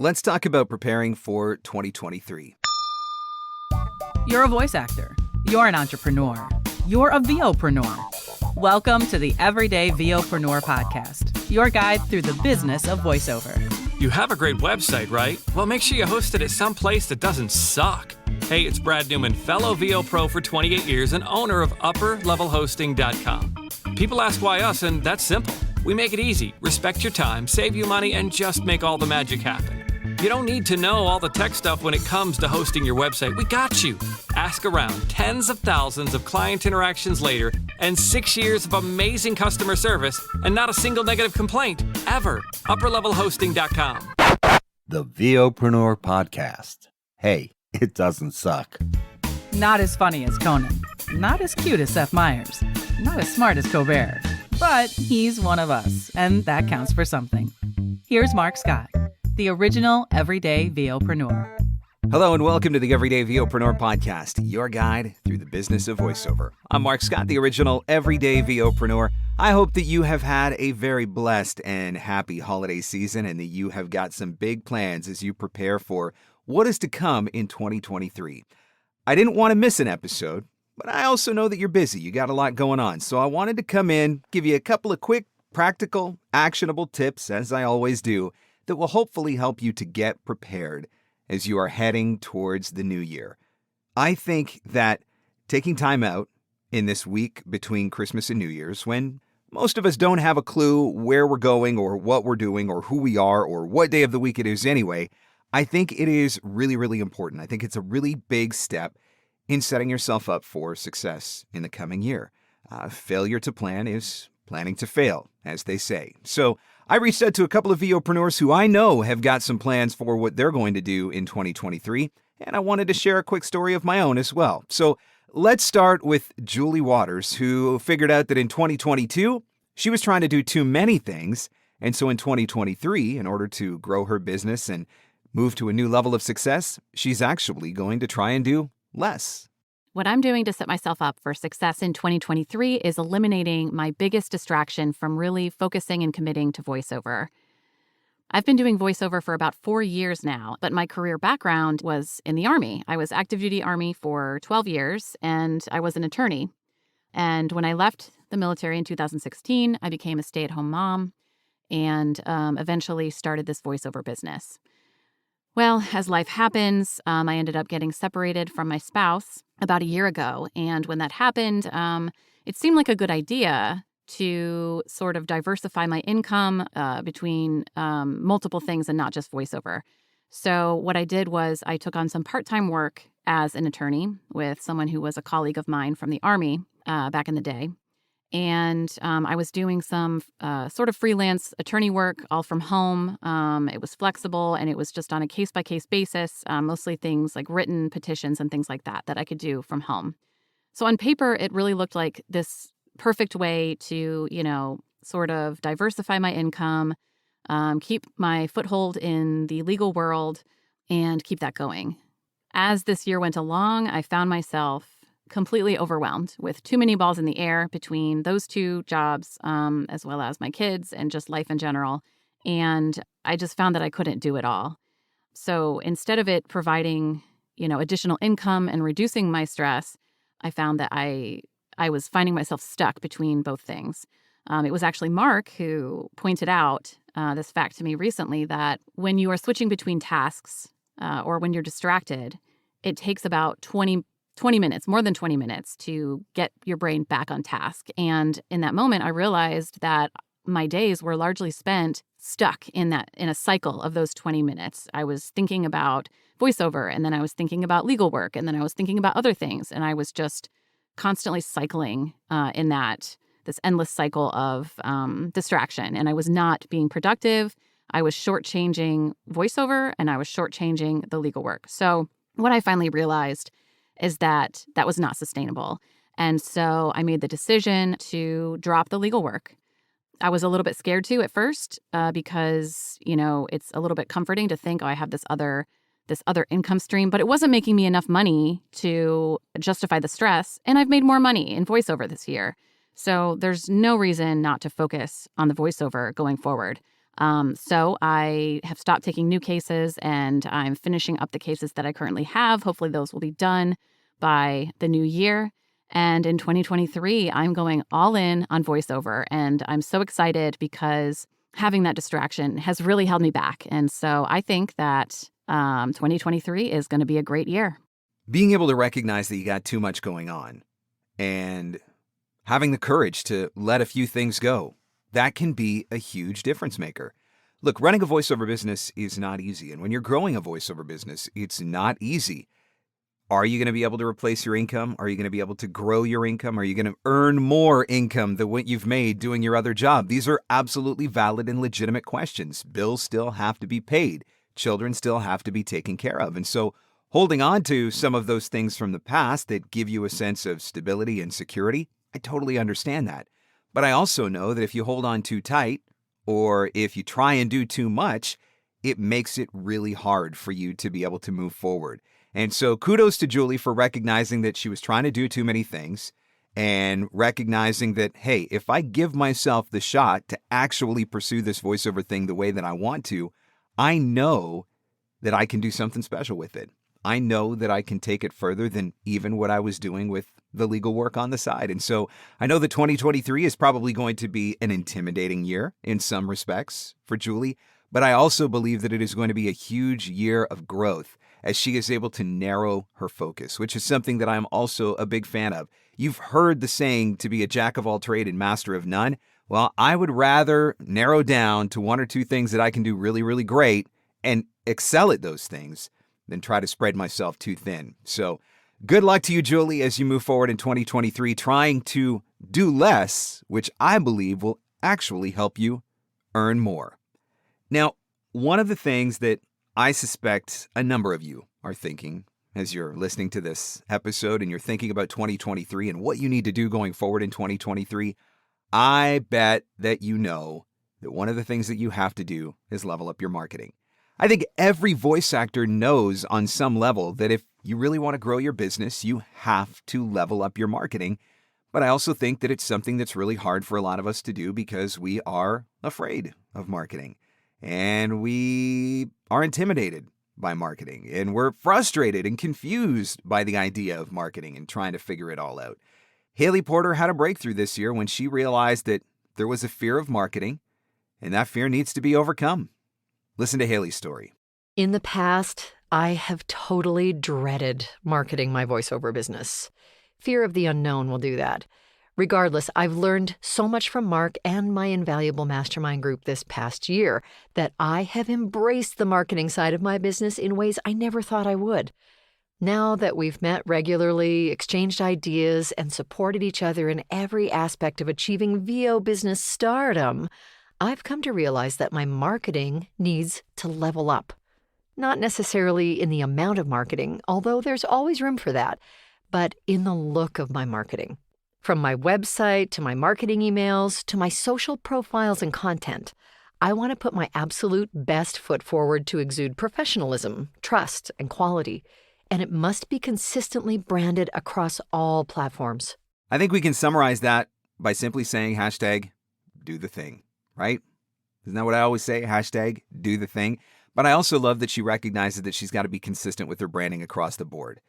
Let's talk about preparing for 2023. You're a voice actor. You're an entrepreneur. You're a VOpreneur. Welcome to the Everyday VOpreneur podcast, your guide through the business of voiceover. You have a great website, right? Well, make sure you host it at some place that doesn't suck. Hey, it's Brad Newman, fellow VO Pro for 28 years and owner of UpperLevelHosting.com. People ask why us, and that's simple. We make it easy, respect your time, save you money, and just make all the magic happen. You don't need to know all the tech stuff when it comes to hosting your website. We got you. Ask around. Tens of thousands of client interactions later, and 6 years of amazing customer service, and not a single negative complaint, ever. UpperLevelHosting.com. The VOpreneur podcast. Hey, it doesn't suck. Not as funny as Conan. Not as cute as Seth Meyers. Not as smart as Colbert. But he's one of us, and that counts for something. Here's Mark Scott, the original Everyday VOpreneur. Hello and welcome to the Everyday VOpreneur podcast, your guide through the business of voiceover. I'm Mark Scott, the original Everyday VOpreneur. I hope that you have had a very blessed and happy holiday season and that you have got some big plans as you prepare for what is to come in 2023. I didn't want to miss an episode, but I also know that you're busy. You got a lot going on. So I wanted to come in, give you a couple of quick, practical, actionable tips, as I always do, that will hopefully help you to get prepared as you are heading towards the new year. I think that taking time out in this week between Christmas and New Year's, when most of us don't have a clue where we're going or what we're doing or who we are or what day of the week it is anyway, I think it is really, really important. I think it's a really big step in setting yourself up for success in the coming year. Failure to plan is planning to fail, as they say. So I reached out to a couple of VOpreneurs who I know have got some plans for what they're going to do in 2023, and I wanted to share a quick story of my own as well. So let's start with Julie Waters, who figured out that in 2022, she was trying to do too many things, and so in 2023, in order to grow her business and move to a new level of success, she's actually going to try and do less. What I'm doing to set myself up for success in 2023 is eliminating my biggest distraction from really focusing and committing to voiceover. I've been doing voiceover for about 4 years now, but my career background was in the Army. I was active duty Army for 12 years, and I was an attorney. And when I left the military in 2016, I became a stay-at-home mom and eventually started this voiceover business. Well, as life happens, I ended up getting separated from my spouse about a year ago. And when that happened, it seemed like a good idea to sort of diversify my income between multiple things and not just voiceover. So what I did was I took on some part-time work as an attorney with someone who was a colleague of mine from the Army back in the day. And I was doing some sort of freelance attorney work all from home. It was flexible, and it was just on a case-by-case basis, mostly things like written petitions and things like that I could do from home. So on paper, it really looked like this perfect way to, sort of diversify my income, keep my foothold in the legal world, and keep that going. As this year went along, I found myself completely overwhelmed with too many balls in the air between those two jobs, as well as my kids and just life in general. And I just found that I couldn't do it all. So instead of it providing, additional income and reducing my stress, I found that I was finding myself stuck between both things. It was actually Mark who pointed out this fact to me recently, that when you are switching between tasks or when you're distracted, it takes about 20 minutes, more than 20 minutes to get your brain back on task. And in that moment, I realized that my days were largely spent stuck in a cycle of those 20 minutes. I was thinking about voiceover, and then I was thinking about legal work, and then I was thinking about other things. And I was just constantly cycling in this endless cycle of distraction. And I was not being productive. I was shortchanging voiceover, and I was shortchanging the legal work. So what I finally realized is that was not sustainable. And so I made the decision to drop the legal work. I was a little bit scared too at first because, it's a little bit comforting to think, I have this other income stream, but it wasn't making me enough money to justify the stress. And I've made more money in voiceover this year. So there's no reason not to focus on the voiceover going forward. So I have stopped taking new cases and I'm finishing up the cases that I currently have. Hopefully those will be done by the new year. And in 2023, I'm going all in on voiceover. And I'm so excited because having that distraction has really held me back. And so I think that 2023 is going to be a great year. Being able to recognize that you got too much going on and having the courage to let a few things go, that can be a huge difference maker. Look, running a voiceover business is not easy. And when you're growing a voiceover business, it's not easy. Are you going to be able to replace your income? Are you going to be able to grow your income? Are you going to earn more income than what you've made doing your other job? These are absolutely valid and legitimate questions. Bills still have to be paid. Children still have to be taken care of. And so holding on to some of those things from the past that give you a sense of stability and security, I totally understand that. But I also know that if you hold on too tight or if you try and do too much, it makes it really hard for you to be able to move forward. And so kudos to Julie for recognizing that she was trying to do too many things and recognizing that, hey, if I give myself the shot to actually pursue this voiceover thing the way that I want to, I know that I can do something special with it. I know that I can take it further than even what I was doing with the legal work on the side. And so I know that 2023 is probably going to be an intimidating year in some respects for Julie, but I also believe that it is going to be a huge year of growth as she is able to narrow her focus, which is something that I'm also a big fan of. You've heard the saying to be a jack of all trade and master of none. Well, I would rather narrow down to one or two things that I can do really, really great and excel at those things than try to spread myself too thin. So good luck to you, Julie, as you move forward in 2023, trying to do less, which I believe will actually help you earn more. Now, one of the things that I suspect a number of you are thinking as you're listening to this episode and you're thinking about 2023 and what you need to do going forward in 2023, I bet that you know that one of the things that you have to do is level up your marketing. I think every voice actor knows on some level that if you really want to grow your business, you have to level up your marketing. But I also think that it's something that's really hard for a lot of us to do because we are afraid of marketing and we are intimidated by marketing and we're frustrated and confused by the idea of marketing and trying to figure it all out. Haeley Porter had a breakthrough this year when she realized that there was a fear of marketing and that fear needs to be overcome. Listen to Haeley's story. In the past, I have totally dreaded marketing my voiceover business. Fear of the unknown will do that. Regardless, I've learned so much from Mark and my invaluable mastermind group this past year that I have embraced the marketing side of my business in ways I never thought I would. Now that we've met regularly, exchanged ideas, and supported each other in every aspect of achieving VO business stardom, I've come to realize that my marketing needs to level up. Not necessarily in the amount of marketing, although there's always room for that, but in the look of my marketing. From my website to my marketing emails to my social profiles and content, I want to put my absolute best foot forward to exude professionalism, trust, and quality, and it must be consistently branded across all platforms. I think we can summarize that by simply saying #do the thing, right? Isn't that what I always say? #do the thing. But I also love that she recognizes that she's got to be consistent with her branding across the board.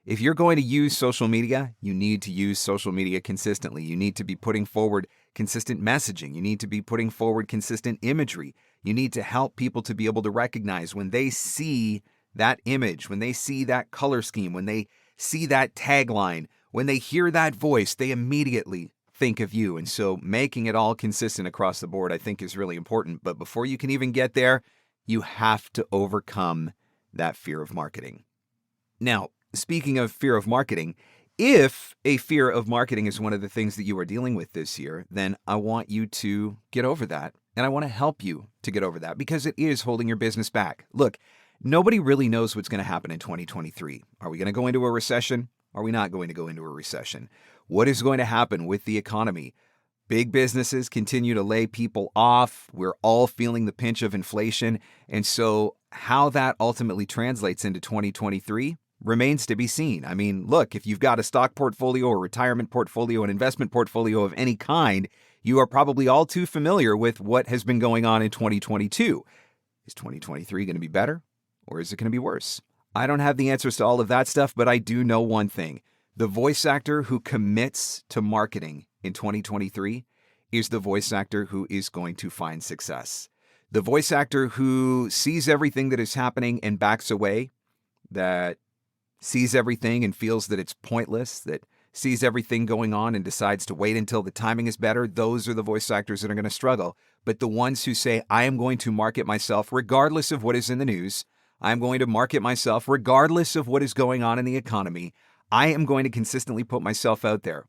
If you're going to use social media, you need to use social media consistently. You need to be putting forward consistent messaging. You need to be putting forward consistent imagery. You need to help people to be able to recognize when they see that image, when they see that color scheme, when they see that tagline, when they hear that voice, they immediately think of you. And so making it all consistent across the board, I think, is really important. But before you can even get there, you have to overcome that fear of marketing. Now, speaking of fear of marketing, if a fear of marketing is one of the things that you are dealing with this year, then I want you to get over that. And I want to help you to get over that because it is holding your business back. Look, nobody really knows what's going to happen in 2023. Are we going to go into a recession? Are we not going to go into a recession? What is going to happen with the economy? Big businesses continue to lay people off. We're all feeling the pinch of inflation. And so how that ultimately translates into 2023 remains to be seen. I mean, look, if you've got a stock portfolio, a retirement portfolio, an investment portfolio of any kind, you are probably all too familiar with what has been going on in 2022. Is 2023 going to be better, or is it going to be worse? I don't have the answers to all of that stuff, but I do know one thing. The voice actor who commits to marketing in 2023 is the voice actor who is going to find success. The voice actor who sees everything that is happening and backs away, that sees everything and feels that it's pointless, that sees everything going on and decides to wait until the timing is better, those are the voice actors that are going to struggle. But the ones who say, I am going to market myself regardless of what is in the news, I'm going to market myself regardless of what is going on in the economy, I am going to consistently put myself out there.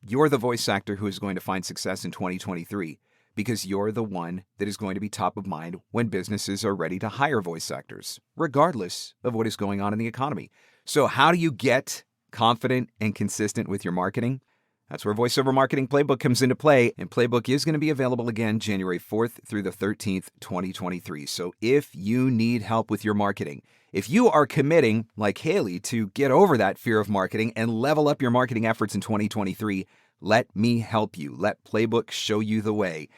You're the voice actor who is going to find success in 2023 because you're the one that is going to be top of mind when businesses are ready to hire voice actors, regardless of what is going on in the economy. So how do you get confident and consistent with your marketing? That's where VoiceOver Marketing Playbook comes into play, and Playbook is going to be available again January 4th through the 13th, 2023. So if you need help with your marketing, if you are committing, like Haeley, to get over that fear of marketing and level up your marketing efforts in 2023, let me help you. Let Playbook show you the way.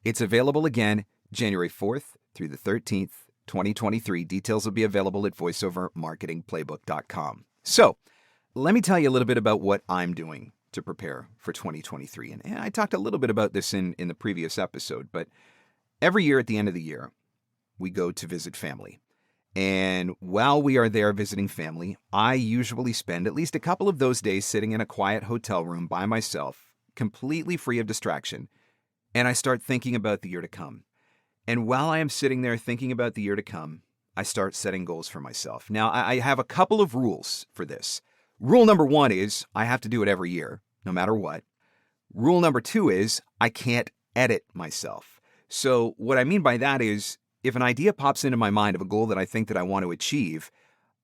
It's available again January 4th through the 13th, 2023. Details will be available at voiceovermarketingplaybook.com. So let me tell you a little bit about what I'm doing to prepare for 2023. And I talked a little bit about this in the previous episode, but every year at the end of the year, we go to visit family. And while we are there visiting family, I usually spend at least a couple of those days sitting in a quiet hotel room by myself, completely free of distraction. And I start thinking about the year to come. And while I am sitting there thinking about the year to come, I start setting goals for myself. Now, I have a couple of rules for this. Rule number 1 is I have to do it every year, no matter what. Rule number 2 is I can't edit myself. So what I mean by that is if an idea pops into my mind of a goal that I think that I want to achieve,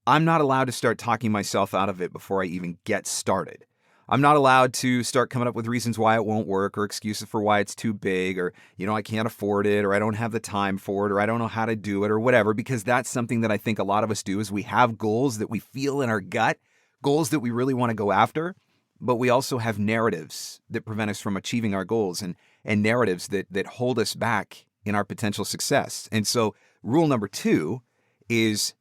I'm not allowed to start talking myself out of it before I even get started. I'm not allowed to start coming up with reasons why it won't work or excuses for why it's too big or, I can't afford it or I don't have the time for it or I don't know how to do it or whatever, because that's something that I think a lot of us do is we have goals that we feel in our gut, goals that we really want to go after, but we also have narratives that prevent us from achieving our goals and narratives that hold us back in our potential success. And so rule number 2 is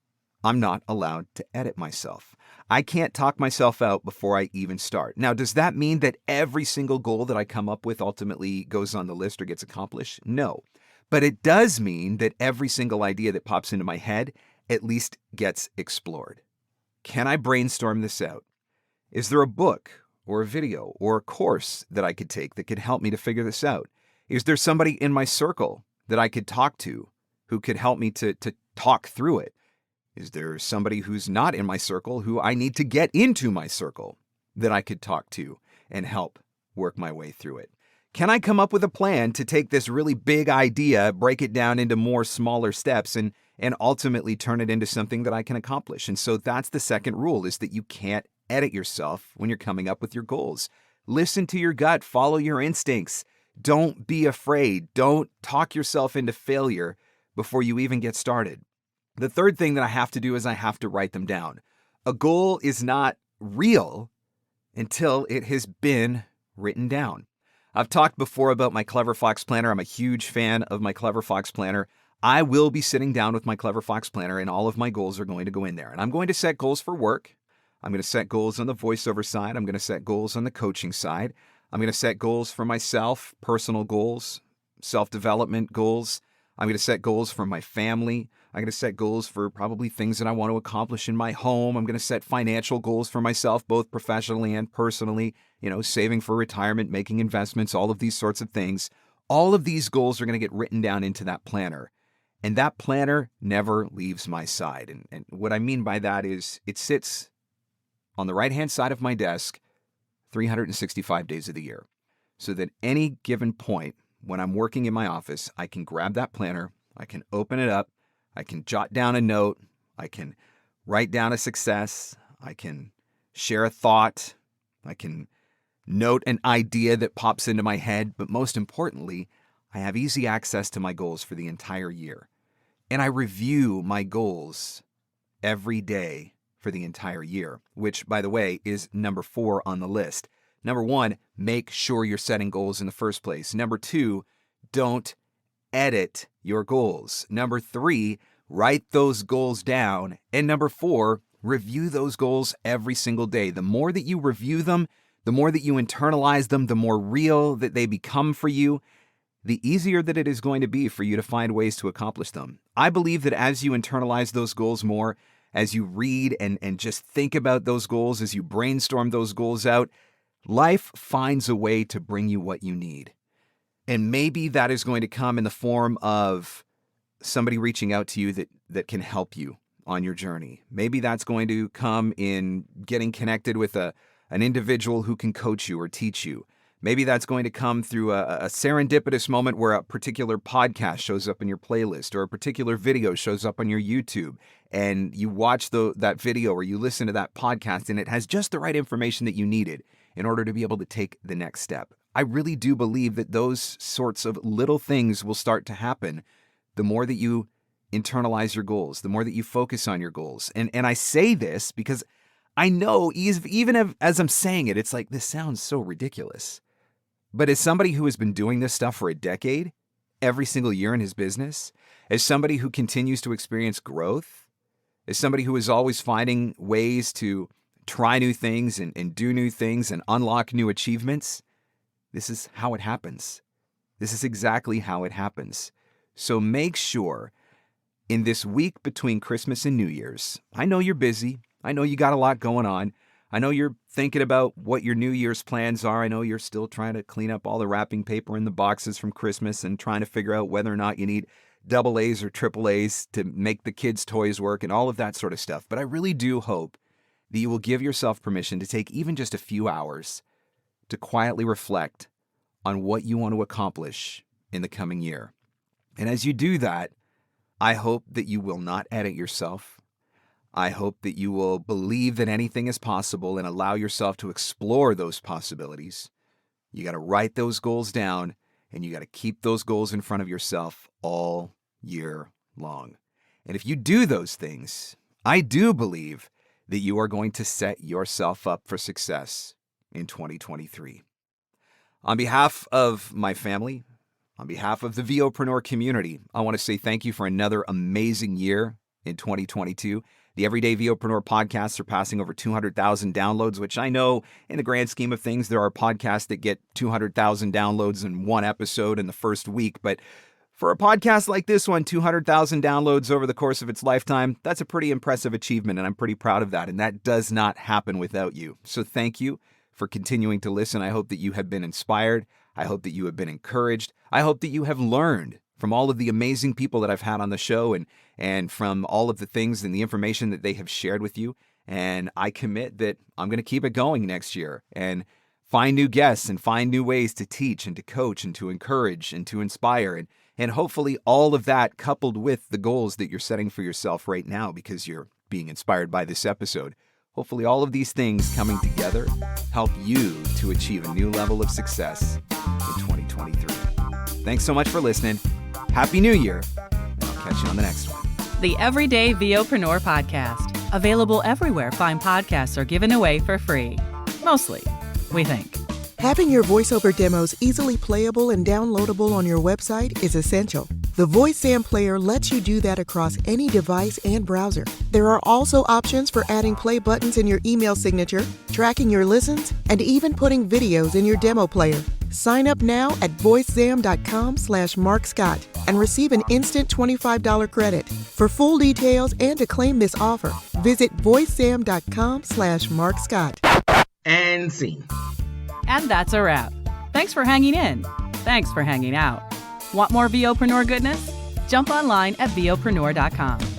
I'm not allowed to edit myself. I can't talk myself out before I even start. Now, does that mean that every single goal that I come up with ultimately goes on the list or gets accomplished? No. But it does mean that every single idea that pops into my head at least gets explored. Can I brainstorm this out? Is there a book or a video or a course that I could take that could help me to figure this out? Is there somebody in my circle that I could talk to who could help me to talk through it? Is there somebody who's not in my circle who I need to get into my circle that I could talk to and help work my way through it? Can I come up with a plan to take this really big idea, break it down into more smaller steps and ultimately turn it into something that I can accomplish? And so that's the second rule, is that you can't edit yourself when you're coming up with your goals. Listen to your gut, follow your instincts. Don't be afraid. Don't talk yourself into failure before you even get started. The third thing that I have to do is I have to write them down. A goal is not real until it has been written down. I've talked before about my Clever Fox Planner. I'm a huge fan of my Clever Fox Planner. I will be sitting down with my Clever Fox Planner and all of my goals are going to go in there. And I'm going to set goals for work. I'm going to set goals on the voiceover side. I'm going to set goals on the coaching side. I'm going to set goals for myself, personal goals, self-development goals. I'm going to set goals for my family. I'm going to set goals for probably things that I want to accomplish in my home. I'm going to set financial goals for myself, both professionally and personally, saving for retirement, making investments, all of these sorts of things. All of these goals are going to get written down into that planner. And that planner never leaves my side. And what I mean by that is it sits on the right-hand side of my desk 365 days of the year. So that any given point when I'm working in my office, I can grab that planner, I can open it up, I can jot down a note, I can write down a success, I can share a thought, I can note an idea that pops into my head, but most importantly, I have easy access to my goals for the entire year. And I review my goals every day for the entire year, which, by the way, is number 4 on the list. Number 1, make sure you're setting goals in the first place. Number 2, don't edit your goals. Number 3, write those goals down. And number 4, review those goals every single day. The more that you review them, the more that you internalize them, the more real that they become for you, the easier that it is going to be for you to find ways to accomplish them. I believe that as you internalize those goals more, as you read and just think about those goals, as you brainstorm those goals out, life finds a way to bring you what you need. And maybe that is going to come in the form of somebody reaching out to you that can help you on your journey. Maybe that's going to come in getting connected with an individual who can coach you or teach you. Maybe that's going to come through a serendipitous moment where a particular podcast shows up in your playlist or a particular video shows up on your YouTube, and you watch that video or you listen to that podcast and it has just the right information that you needed in order to be able to take the next step. I really do believe that those sorts of little things will start to happen the more that you internalize your goals, the more that you focus on your goals. And I say this because I know even as I'm saying it, it's like, this sounds so ridiculous. But as somebody who has been doing this stuff for a decade, every single year in his business, as somebody who continues to experience growth, as somebody who is always finding ways to try new things and do new things and unlock new achievements, this is how it happens. This is exactly how it happens. So make sure in this week between Christmas and New Year's, I know you're busy. I know you got a lot going on. I know you're thinking about what your New Year's plans are. I know you're still trying to clean up all the wrapping paper in the boxes from Christmas and trying to figure out whether or not you need AA's or AAA's to make the kids' toys work and all of that sort of stuff. But I really do hope that you will give yourself permission to take even just a few hours to quietly reflect on what you want to accomplish in the coming year. And as you do that, I hope that you will not edit yourself. I hope that you will believe that anything is possible and allow yourself to explore those possibilities. You got to write those goals down, and you got to keep those goals in front of yourself all year long. And if you do those things, I do believe that you are going to set yourself up for success in 2023. On behalf of my family, on behalf of the VOpreneur community, I want to say thank you for another amazing year in 2022. The Everyday VOpreneur podcast surpassing over 200,000 downloads, which I know in the grand scheme of things, there are podcasts that get 200,000 downloads in one episode in the first week. But for a podcast like this one, 200,000 downloads over the course of its lifetime, that's a pretty impressive achievement, and I'm pretty proud of that. And that does not happen without you. So thank you for continuing to listen. I hope that you have been inspired. I hope that you have been encouraged. I hope that you have learned from all of the amazing people that I've had on the show and from all of the things and the information that they have shared with you. And I commit that I'm going to keep it going next year and find new guests and find new ways to teach and to coach and to encourage and to inspire. And hopefully all of that coupled with the goals that you're setting for yourself right now because you're being inspired by this episode. Hopefully all of these things coming together help you to achieve a new level of success in 2023. Thanks so much for listening. Happy New Year, and I'll catch you on the next one. The Everyday VOpreneur podcast. Available everywhere fine podcasts are given away for free. Mostly, we think. Having your voiceover demos easily playable and downloadable on your website is essential. The VoiceZam player lets you do that across any device and browser. There are also options for adding play buttons in your email signature, tracking your listens, and even putting videos in your demo player. Sign up now at voicezam.com/MarkScott and receive an instant $25 credit. For full details and to claim this offer, visit voicezam.com/MarkScott. And scene. And that's a wrap. Thanks for hanging in. Thanks for hanging out. Want more VOpreneur goodness? Jump online at VOpreneur.com.